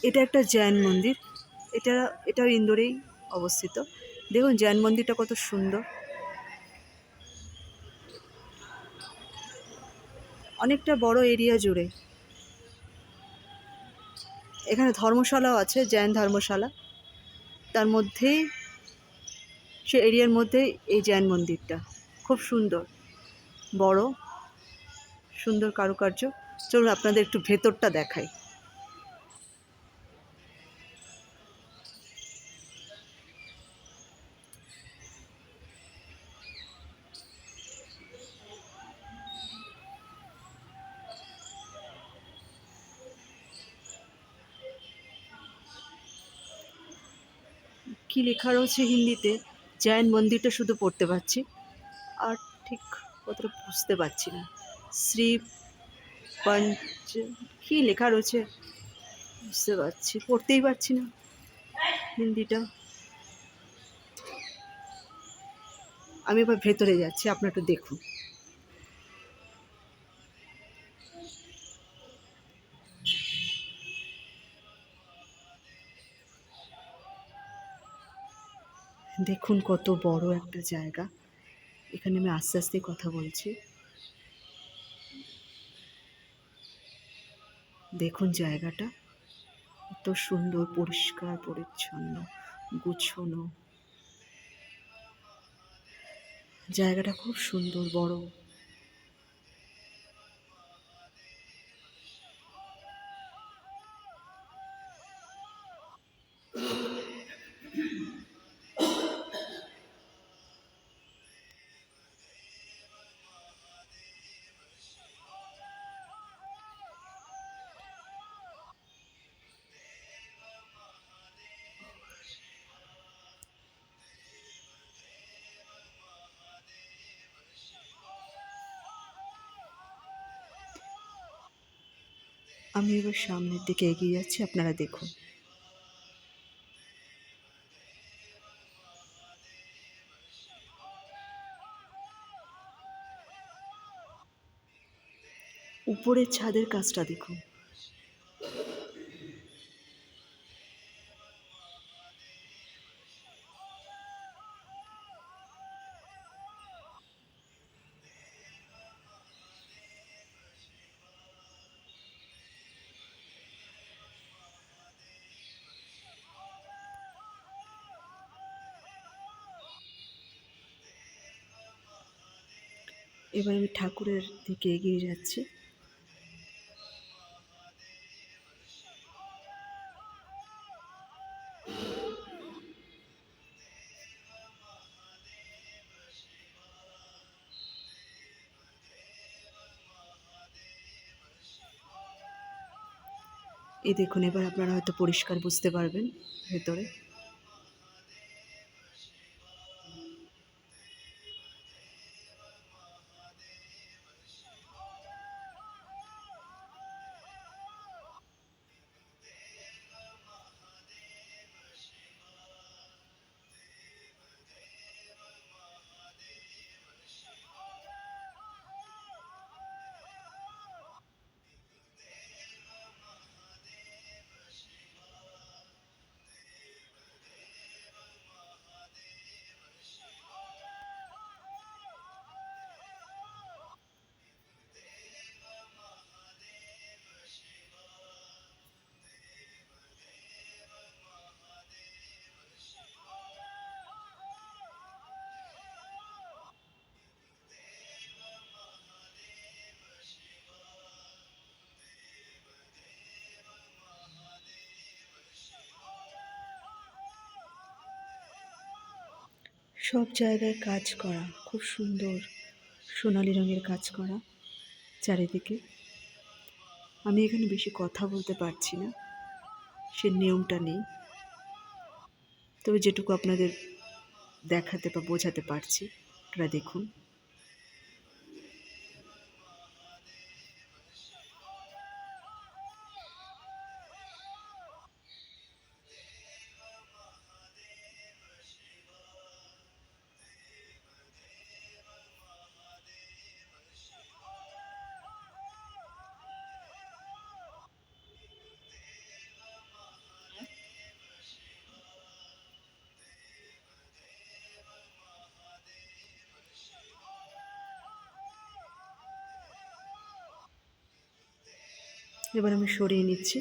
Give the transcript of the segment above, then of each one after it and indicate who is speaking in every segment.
Speaker 1: এটা একটা জৈন মন্দির। এটাও ইন্দোরেই অবস্থিত। দেখুন জৈন মন্দিরটা কত সুন্দর, অনেকটা বড় এরিয়া জুড়ে। এখানে ধর্মশালাও আছে, জৈন ধর্মশালা। তার মধ্যেই, সে এরিয়ার মধ্যেই এই জৈন মন্দিরটা খুব সুন্দর, বড়, সুন্দর কারুকার্য। চলুন আপনাদের একটু ভেতরটা দেখাই। কি লেখা রয়েছে হিন্দিতে, জৈন মন্দিরটা শুধু পড়তে পারছি, আর ঠিক কতটা বুঝতে পারছি না। শ্রী পঞ্চ, কি লেখা রয়েছে বুঝতে পারছি, পড়তেই পারছি না হিন্দিটা। আমি এবার ভেতরে যাচ্ছি, আপনারা একটু দেখুন। দেখুন কত বড় একটা জায়গা। এখানে আমি আস্তে আস্তে কথা বলছি। দেখুন জায়গাটা এত সুন্দর, পরিষ্কার পরিচ্ছন্ন, গুছানো। জায়গাটা খুব সুন্দর, বড়। আমি এবার সামনের দিকে এগিয়ে যাচ্ছি, আপনারা দেখুন। উপরের ছাদের কাজটা দেখুন। এবার আমি ঠাকুরের দিকে এগিয়ে যাচ্ছি। এই দেখুন, এবার আপনারা হয়তো পরিষ্কার বুঝতে পারবেন ভেতরে। সব জায়গায় কাজ করা, খুব সুন্দর সোনালি রঙের কাজ করা চারিদিকে। আমি এখানে বেশি কথা বলতে পারছি না, সে নিয়মটা নেই, তবে যেটুকু আপনাদের দেখাতে বা বোঝাতে পারছি আপনারা দেখুন। এবার আমি সরিয়ে নিচ্ছি।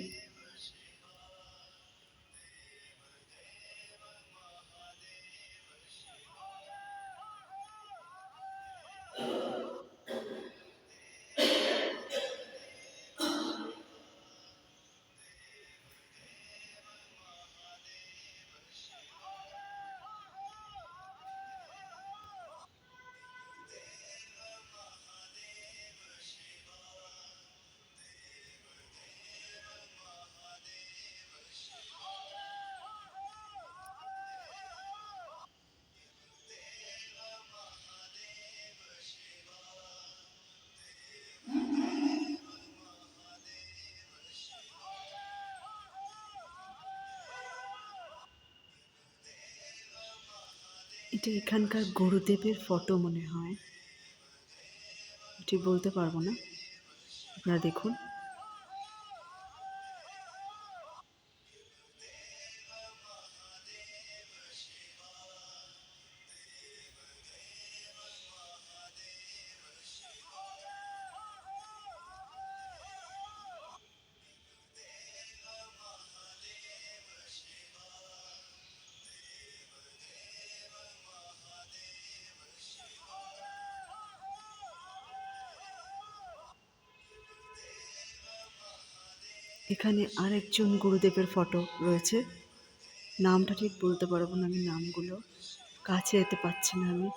Speaker 1: এটা এখানকার গুরুদেবের ফটো মনে হয়, ঠিক বলতে পারবো না, আপনারা দেখুন। এখানে আরেকজন গুরুদেবের ফটো রয়েছে, নামটা ঠিক বলতে পারবো না আমি, নামগুলো কাছে যেতে পারছি না আমি।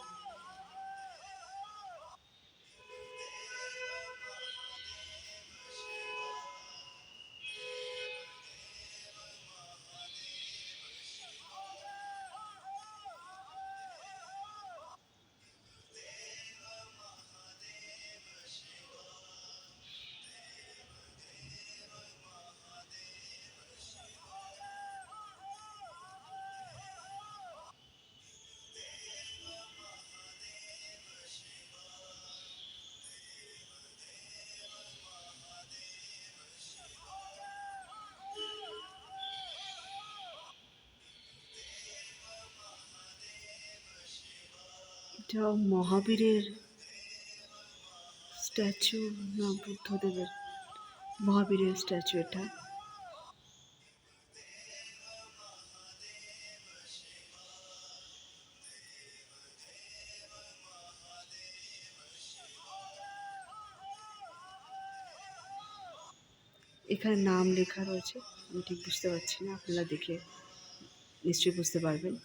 Speaker 1: এটা মহাবীরের স্ট্যাচু না বুদ্ধদেবের? মহাবীরের স্ট্যাচু এটা। এখানে নাম লেখা রয়েছে, আমি ঠিক বুঝতে পারছি না, আপনারা দেখে নিশ্চয়ই বুঝতে পারবেন।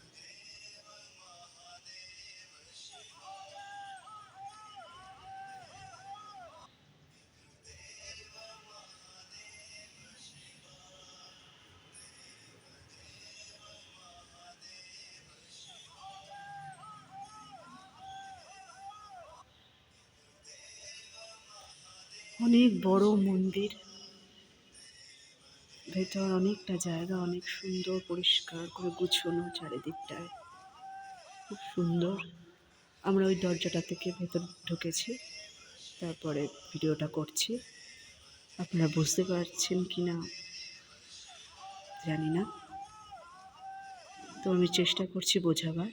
Speaker 1: অনেক বড় মন্দির, ভেতর অনেকটা জায়গা, অনেক সুন্দর পরিষ্কার করে গুছানো চারিদিকটায়, খুব সুন্দর। আমরা ওই দরজাটা থেকে ভেতর ঢুকেছি, তারপরে ভিডিওটা করছি। আপনারা বুঝতে পারছেন কি না জানি না, তো আমি চেষ্টা করছি বোঝাবার।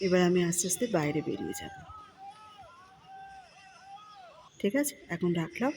Speaker 1: এবার আমি আস্তে আস্তে বাইরে বেরিয়ে যাব। ঠিক আছে, এখন রাখলাম।